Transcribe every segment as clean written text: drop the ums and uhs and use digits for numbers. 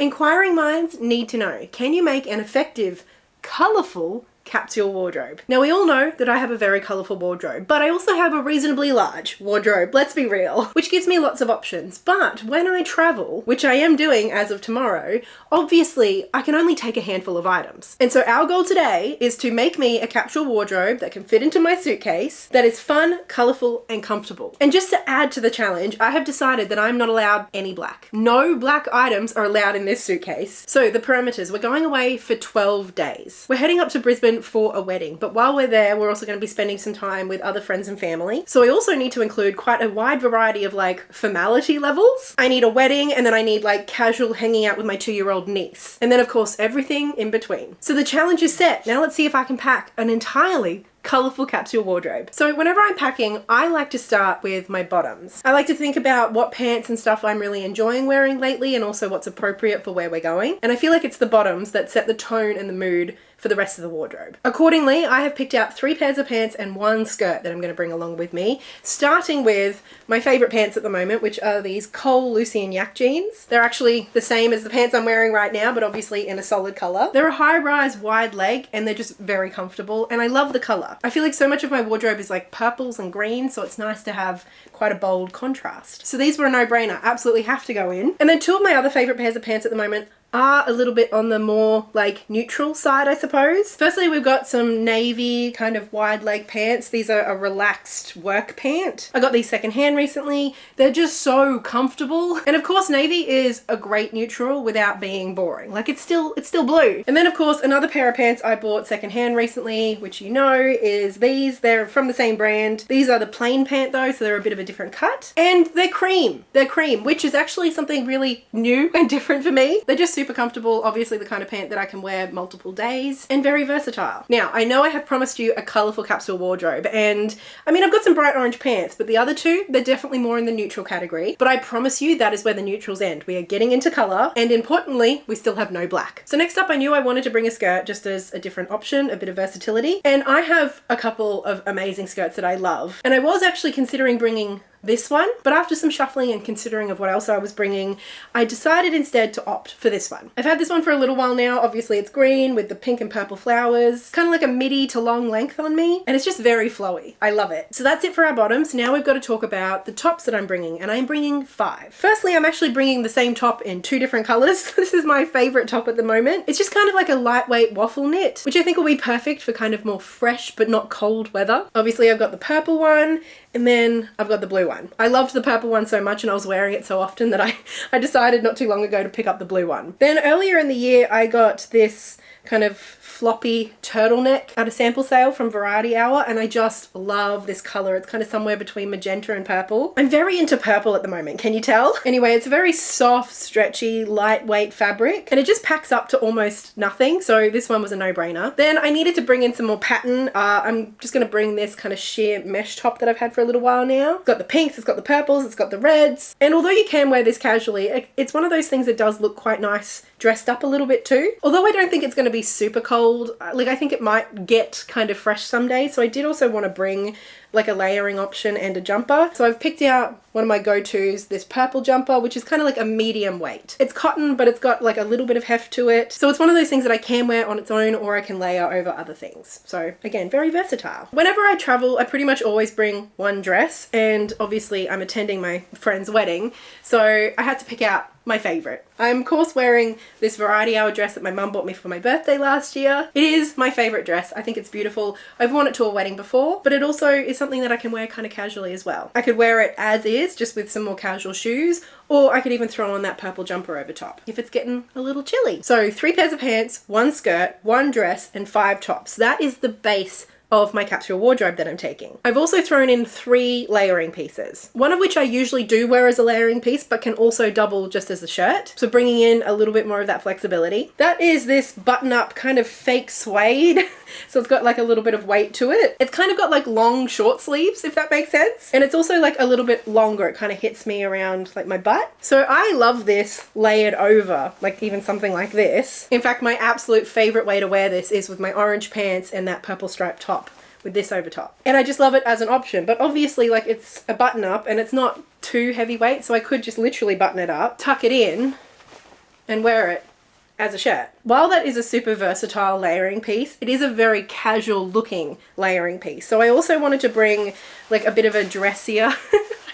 Inquiring minds need to know, can you make an effective, colourful capsule wardrobe? Now we all know that I have a very colourful wardrobe, but I also have a reasonably large wardrobe, let's be real, which gives me lots of options. But when I travel, which I am doing as of tomorrow, obviously I can only take a handful of items. And so our goal today is to make me a capsule wardrobe that can fit into my suitcase, that is fun, colourful and comfortable. And just to add to the challenge, I have decided that I'm not allowed any black. No black items are allowed in this suitcase. So the parameters, we're going away for 12 days. We're heading up to Brisbane for a wedding, but while we're there, we're also going to be spending some time with other friends and family. So I also need to include quite a wide variety of like formality levels. I need a wedding, and then I need like casual hanging out with my 2-year-old niece. And then of course, everything in between. So the challenge is set. Now let's see if I can pack an entirely colourful capsule wardrobe. So whenever I'm packing, I like to start with my bottoms. I like to think about what pants and stuff I'm really enjoying wearing lately, and also what's appropriate for where we're going. And I feel like it's the bottoms that set the tone and the mood for the rest of the wardrobe. Accordingly, I have picked out 3 pairs of pants and 1 skirt that I'm going to bring along with me, starting with my favourite pants at the moment, which are these Cole Lucy and Yak jeans. They're actually the same as the pants I'm wearing right now, but obviously in a solid colour. They're a high-rise wide leg, and they're just very comfortable, and I love the colour. I feel like so much of my wardrobe is like purples and greens, so it's nice to have quite a bold contrast. So these were a no-brainer, absolutely have to go in. And then 2 of my other favourite pairs of pants at the moment are a little bit on the more like neutral side, I suppose. Firstly, we've got some navy kind of wide leg pants. These are a relaxed work pant. I got these secondhand recently. They're just so comfortable. And of course, navy is a great neutral without being boring. Like it's still blue. And then of course, another pair of pants I bought secondhand recently, which you know is these. They're from the same brand. These are the plain pant though, so they're a bit of a different cut. And they're cream. They're cream, which is actually something really new and different for me. They're just super comfortable, obviously the kind of pant that I can wear multiple days, and very versatile. Now, I know I have promised you a colourful capsule wardrobe, and I mean, I've got some bright orange pants, but the other 2, they're definitely more in the neutral category. But I promise you that is where the neutrals end. We are getting into colour, and importantly, we still have no black. So next up, I knew I wanted to bring a skirt just as a different option, a bit of versatility. And I have a couple of amazing skirts that I love. And I was actually considering bringing this one, but after some shuffling and considering of what else I was bringing, I decided instead to opt for this one. I've had this one for a little while now. Obviously it's green with the pink and purple flowers, kind of like a midi to long length on me, and it's just very flowy. I love it. So that's it for our bottoms. Now we've got to talk about the tops that I'm bringing, and I'm bringing 5. Firstly, I'm actually bringing the same top in 2 different colors. This is my favorite top at the moment. It's just kind of like a lightweight waffle knit, which I think will be perfect for kind of more fresh but not cold weather. Obviously I've got the purple one, and then I've got the blue one. I loved the purple one so much, and I was wearing it so often that I decided not too long ago to pick up the blue one. Then earlier in the year, I got this kind of floppy turtleneck at a sample sale from Variety Hour, and I just love this color. It's kind of somewhere between magenta and purple. I'm very into purple at the moment, can you tell? Anyway, it's a very soft, stretchy, lightweight fabric, and it just packs up to almost nothing, so this one was a no-brainer. Then I needed to bring in some more pattern. I'm just going to bring this kind of sheer mesh top that I've had for a little while now. It's got the pinks, it's got the purples, it's got the reds, and although you can wear this casually, it's one of those things that does look quite nice dressed up a little bit too. Although I don't think it's going to be super cold, like I think it might get kind of fresh some days, so I did also want to bring like a layering option and a jumper. So I've picked out one of my go-tos, this purple jumper, which is kind of like a medium weight. It's cotton, but it's got like a little bit of heft to it. So it's one of those things that I can wear on its own, or I can layer over other things. So again, very versatile. Whenever I travel, I pretty much always bring one dress, and obviously I'm attending my friend's wedding, so I had to pick out my favorite. I'm of course wearing this Variety Hour dress that my mum bought me for my birthday last year. It is my favorite dress. I think it's beautiful. I've worn it to a wedding before, but it also is something that I can wear kind of casually as well. I could wear it as is, just with some more casual shoes, or I could even throw on that purple jumper over top if it's getting a little chilly. So 3 pairs of pants, 1 skirt, 1 dress, and 5 tops. That is the base of my capsule wardrobe that I'm taking. I've also thrown in 3 layering pieces, one of which I usually do wear as a layering piece, but can also double just as a shirt. So bringing in a little bit more of that flexibility. That is this button-up kind of fake suede. So it's got like a little bit of weight to it. It's kind of got like long short sleeves, if that makes sense. And it's also like a little bit longer. It kind of hits me around like my butt. So I love this layered over, like even something like this. In fact, my absolute favorite way to wear this is with my orange pants and that purple striped top with this over top. And I just love it as an option, but obviously like it's a button up and it's not too heavyweight, so I could just literally button it up, tuck it in, and wear it as a shirt. While that is a super versatile layering piece, it is a very casual looking layering piece. So I also wanted to bring like a bit of a dressier,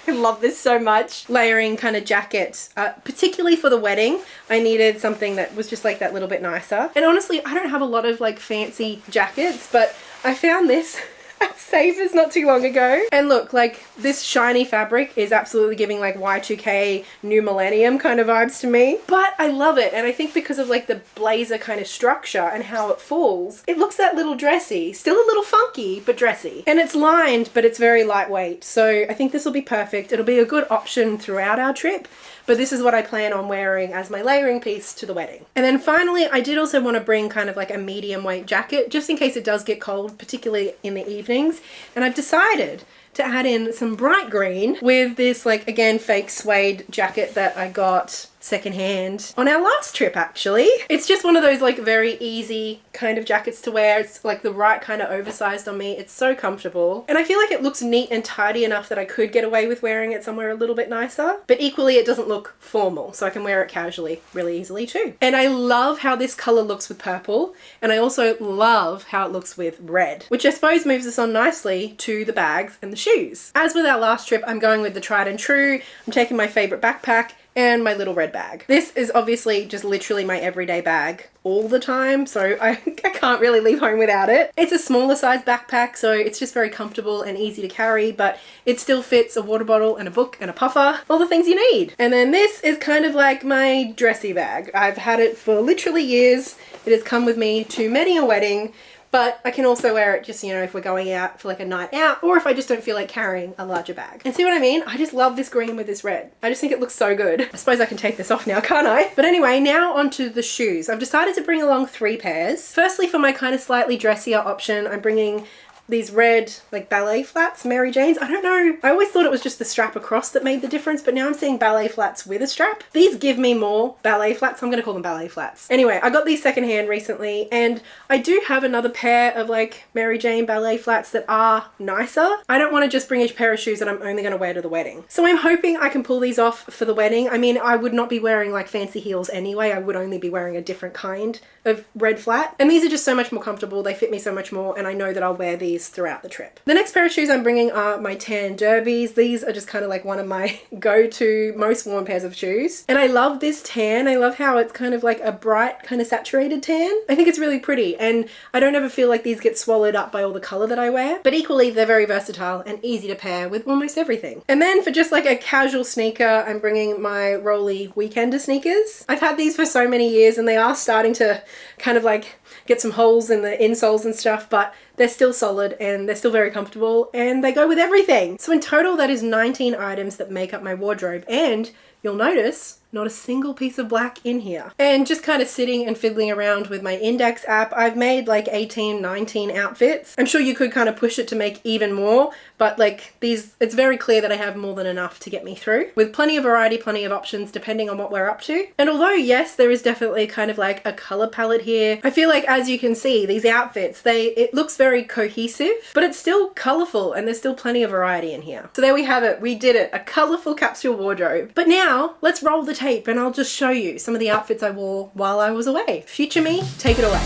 I love this so much, layering kind of jacket, particularly for the wedding. I needed something that was just like that little bit nicer. And honestly, I don't have a lot of like fancy jackets, but I found this at Savers not too long ago. And look, like this shiny fabric is absolutely giving like Y2K new millennium kind of vibes to me, but I love it. And I think because of like the blazer kind of structure and how it falls, it looks that little dressy, still a little funky, but dressy. And it's lined, but it's very lightweight. So I think this will be perfect. It'll be a good option throughout our trip. But this is what I plan on wearing as my layering piece to the wedding. And then finally, I did also want to bring kind of like a medium weight jacket, just in case it does get cold, particularly in the evenings. And I've decided to add in some bright green with this, like, again, fake suede jacket that I got secondhand on our last trip, actually. It's just one of those like very easy kind of jackets to wear. It's like the right kind of oversized on me. It's so comfortable. And I feel like it looks neat and tidy enough that I could get away with wearing it somewhere a little bit nicer. But equally, it doesn't look formal, so I can wear it casually really easily too. And I love how this color looks with purple. And I also love how it looks with red, which I suppose moves us on nicely to the bags and the shoes. As with our last trip, I'm going with the tried and true. I'm taking my favorite backpack and my little red bag. This is obviously just literally my everyday bag all the time, so I can't really leave home without it. It's a smaller size backpack, so it's just very comfortable and easy to carry, but it still fits a water bottle and a book and a puffer, all the things you need. And then this is kind of like my dressy bag. I've had it for literally years. It has come with me to many a wedding, but I can also wear it just, you know, if we're going out for like a night out, or if I just don't feel like carrying a larger bag. And see what I mean? I just love this green with this red. I just think it looks so good. I suppose I can take this off now, can't I? But anyway, now onto the shoes. I've decided to bring along 3 pairs. Firstly, for my kind of slightly dressier option, I'm bringing these red like ballet flats, Mary Jane's. I don't know, I always thought it was just the strap across that made the difference, but now I'm seeing ballet flats with a strap. These give me more ballet flats. I'm gonna call them ballet flats. Anyway, I got these secondhand recently, and I do have another pair of like Mary Jane ballet flats that are nicer. I don't want to just bring a pair of shoes that I'm only gonna wear to the wedding. So I'm hoping I can pull these off for the wedding. I mean, I would not be wearing like fancy heels anyway. I would only be wearing a different kind of red flat. And these are just so much more comfortable. They fit me so much more, and I know that I'll wear these throughout the trip. The next pair of shoes I'm bringing are my tan derbies. These are just kind of like one of my go-to most worn pairs of shoes. And I love this tan. I love how it's kind of like a bright kind of saturated tan. I think it's really pretty, and I don't ever feel like these get swallowed up by all the color that I wear, but equally they're very versatile and easy to pair with almost everything. And then for just like a casual sneaker, I'm bringing my Rolly Weekender sneakers. I've had these for so many years, and they are starting to kind of like get some holes in the insoles and stuff, but they're still solid and they're still very comfortable, and they go with everything. So in total, that is 19 items that make up my wardrobe, and you'll notice not a single piece of black in here. And just kind of sitting and fiddling around with my Indyx app, I've made like 18, 19 outfits. I'm sure you could kind of push it to make even more, but like these, it's very clear that I have more than enough to get me through, with plenty of variety, plenty of options depending on what we're up to. And although yes, there is definitely kind of like a color palette here, I feel like, as you can see, these outfits, it looks very cohesive, but it's still colorful, and there's still plenty of variety in here. So there we have it. We did it, a colorful capsule wardrobe. But now let's roll the tape, and I'll just show you some of the outfits I wore while I was away. Future me, take it away.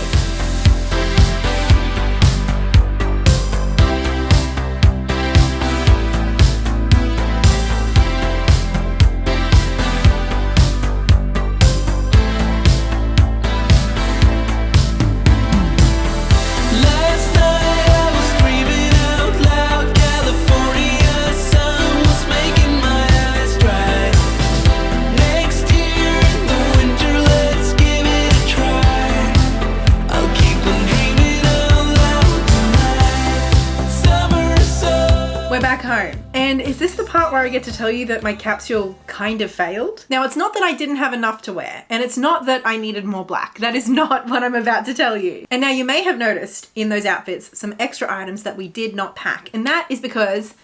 We're back home. And is this the part where I get to tell you that my capsule kind of failed? Now, it's not that I didn't have enough to wear, and it's not that I needed more black. That is not what I'm about to tell you. And now you may have noticed in those outfits some extra items that we did not pack, and that is because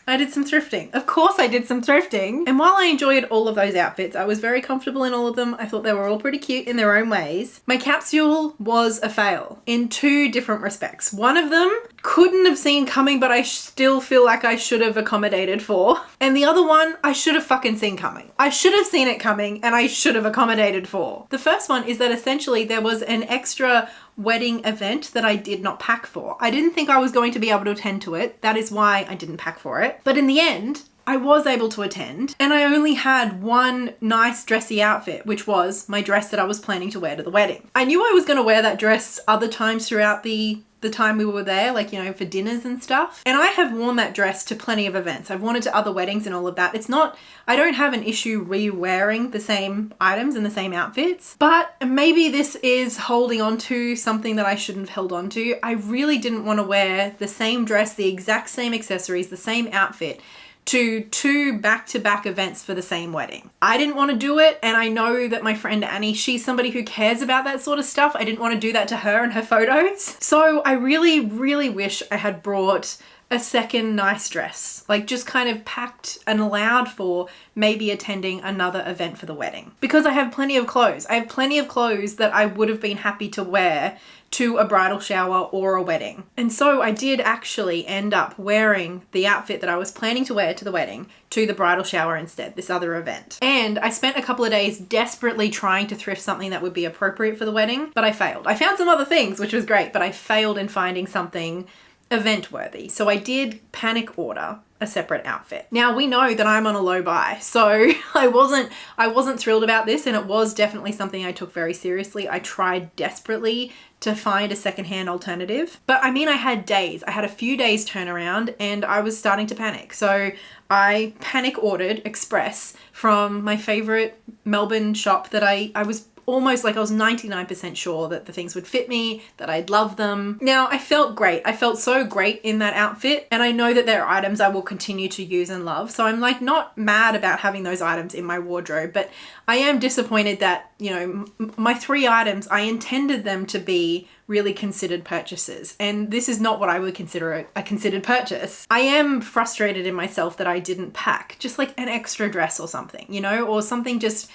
I did some thrifting. Of course I did some thrifting. And while I enjoyed all of those outfits, I was very comfortable in all of them. I thought they were all pretty cute in their own ways. My capsule was a fail in two different respects. One of them couldn't have seen coming, but I still feel like I should have accommodated for. And the other one, I should have fucking seen coming. I should have seen it coming and I should have accommodated for. The first one is that essentially there was an extra wedding event that I did not pack for. I didn't think I was going to be able to attend to it. That is why I didn't pack for it. But in the end, I was able to attend, and I only had one nice dressy outfit, which was my dress that I was planning to wear to the wedding. I knew I was going to wear that dress other times throughout the time we were there, like, you know, for dinners and stuff. And I have worn that dress to plenty of events. I've worn it to other weddings and all of that. It's not, I don't have an issue re-wearing the same items and the same outfits, but maybe this is holding on to something that I shouldn't have held on to. I really didn't want to wear the same dress, the exact same accessories, the same outfit to two back-to-back events for the same wedding. I didn't want to do it, and I know that my friend Annie, she's somebody who cares about that sort of stuff. I didn't want to do that to her and her photos. So I really, really wish I had brought a second nice dress, like just kind of packed and allowed for maybe attending another event for the wedding. Because I have plenty of clothes. I have plenty of clothes that I would have been happy to wear to a bridal shower or a wedding. And so I did actually end up wearing the outfit that I was planning to wear to the wedding to the bridal shower instead, this other event. And I spent a couple of days desperately trying to thrift something that would be appropriate for the wedding, but I failed. I found some other things, which was great, but I failed in finding something event worthy. So I did panic order a separate outfit. Now we know that I'm on a low buy, so I wasn't thrilled about this, and it was definitely something I took very seriously. I tried desperately to find a secondhand alternative, but I mean, I had days. I had a few days turnaround and I was starting to panic. So I panic ordered express from my favorite Melbourne shop that I was almost like I was 99% sure that the things would fit me, that I'd love them. Now, I felt great. I felt so great in that outfit, and I know that there are items I will continue to use and love. So I'm like not mad about having those items in my wardrobe, but I am disappointed that, you know, my 3 items, I intended them to be really considered purchases. And this is not what I would consider a considered purchase. I am frustrated in myself that I didn't pack just like an extra dress or something, you know, or something just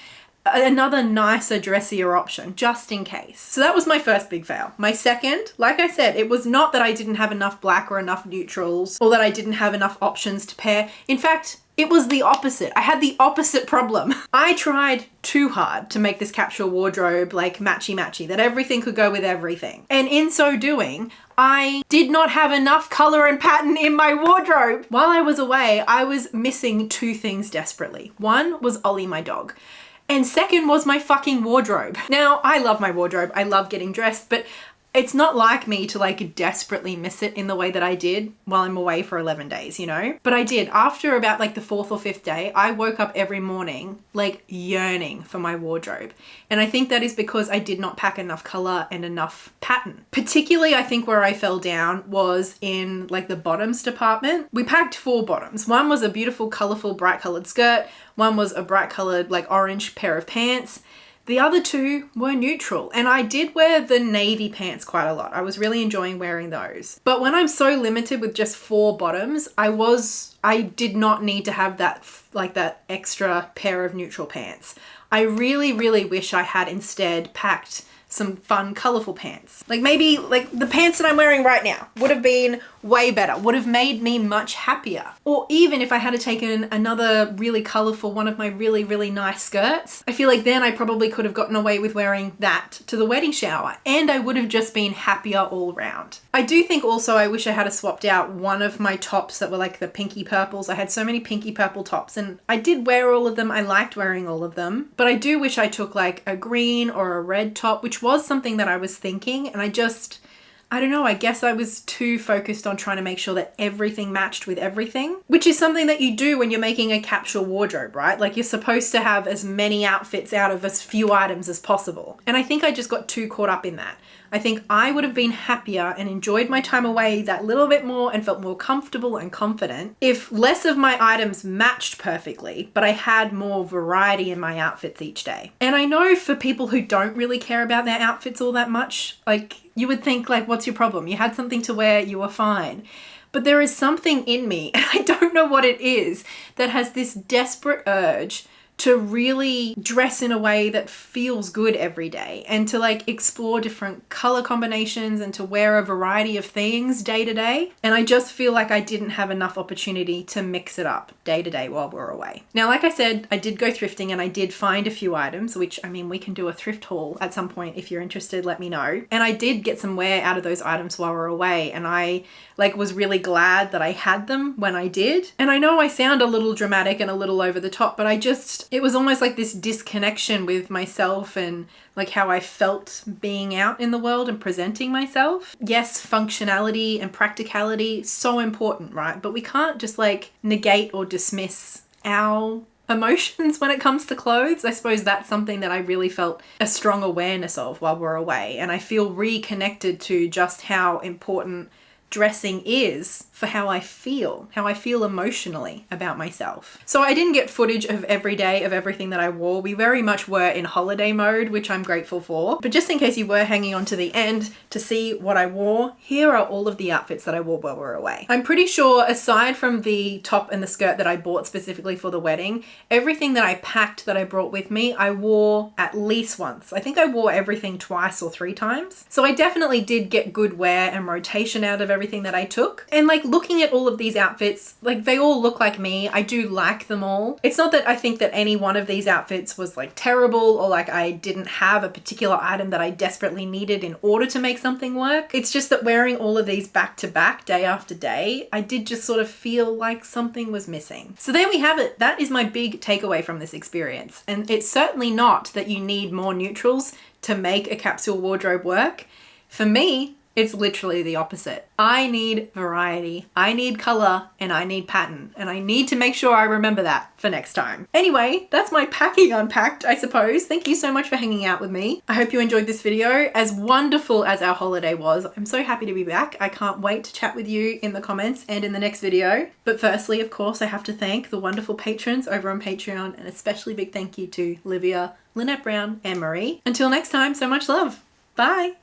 another nicer, dressier option, just in case. So that was my first big fail. My second, like I said, it was not that I didn't have enough black or enough neutrals or that I didn't have enough options to pair. In fact, it was the opposite. I had the opposite problem. I tried too hard to make this capsule wardrobe like matchy-matchy, that everything could go with everything. And in so doing, I did not have enough color and pattern in my wardrobe. While I was away, I was missing 2 things desperately. One was Ollie, my dog. And second was my fucking wardrobe. Now, I love my wardrobe. I love getting dressed, but it's not like me to like desperately miss it in the way that I did while I'm away for 11 days, you know? But I did. After about like the 4th or 5th day, I woke up every morning like yearning for my wardrobe. And I think that is because I did not pack enough color and enough pattern. Particularly, I think where I fell down was in like the bottoms department. We packed 4 bottoms. One was a beautiful, colorful, bright colored skirt. One was a bright colored like orange pair of pants. The other 2 were neutral, and I did wear the navy pants quite a lot. I was really enjoying wearing those. But when I'm so limited with just 4 bottoms, I did not need to have that extra pair of neutral pants. I really, really wish I had instead packed some fun, colorful pants. Like maybe like the pants that I'm wearing right now would have been way better, would have made me much happier. Or even if I had taken another really colorful one of my really, really nice skirts, I feel like then I probably could have gotten away with wearing that to the wedding shower, and I would have just been happier all around. I do think also I wish I had swapped out one of my tops that were like the pinky purples. I had so many pinky purple tops and I did wear all of them. I liked wearing all of them, but I do wish I took like a green or a red top, which was something that I was thinking, and I don't know, I guess I was too focused on trying to make sure that everything matched with everything, which is something that you do when you're making a capsule wardrobe, right? Like you're supposed to have as many outfits out of as few items as possible. And I think I just got too caught up in that. I think I would have been happier and enjoyed my time away that little bit more and felt more comfortable and confident if less of my items matched perfectly, but I had more variety in my outfits each day. And I know for people who don't really care about their outfits all that much, like you would think like, what's your problem? You had something to wear, you were fine. But there is something in me, and I don't know what it is, that has this desperate urge to really dress in a way that feels good every day, and to like explore different color combinations and to wear a variety of things day to day. And I just feel like I didn't have enough opportunity to mix it up day to day while we're away. Now, like I said, I did go thrifting and I did find a few items, which, I mean, we can do a thrift haul at some point. If you're interested, let me know. And I did get some wear out of those items while we're away, and I like was really glad that I had them when I did. And I know I sound a little dramatic and a little over the top, but it was almost like this disconnection with myself and like how I felt being out in the world and presenting myself. Yes, functionality and practicality, so important, right? But we can't just like negate or dismiss our emotions when it comes to clothes. I suppose that's something that I really felt a strong awareness of while we're away. And I feel reconnected to just how important dressing is for how I feel emotionally about myself. So I didn't get footage of every day of everything that I wore. We very much were in holiday mode, which I'm grateful for. But just in case you were hanging on to the end to see what I wore, here are all of the outfits that I wore while we were away. I'm pretty sure, aside from the top and the skirt that I bought specifically for the wedding, everything that I packed that I brought with me, I wore at least once. I think I wore everything twice or 3 times. So I definitely did get good wear and rotation out of everything that I took. And like looking at all of these outfits, like they all look like me. I do like them all. It's not that I think that any one of these outfits was like terrible or like I didn't have a particular item that I desperately needed in order to make something work. It's just that wearing all of these back to back day after day, I did just sort of feel like something was missing. So there we have it. That is my big takeaway from this experience. And it's certainly not that you need more neutrals to make a capsule wardrobe work. For me, it's literally the opposite. I need variety, I need color, and I need pattern. And I need to make sure I remember that for next time. Anyway, that's my packing unpacked, I suppose. Thank you so much for hanging out with me. I hope you enjoyed this video. As wonderful as our holiday was, I'm so happy to be back. I can't wait to chat with you in the comments and in the next video. But firstly, of course, I have to thank the wonderful patrons over on Patreon, and especially big thank you to Livia, Lynette Brown, and Marie. Until next time, so much love. Bye.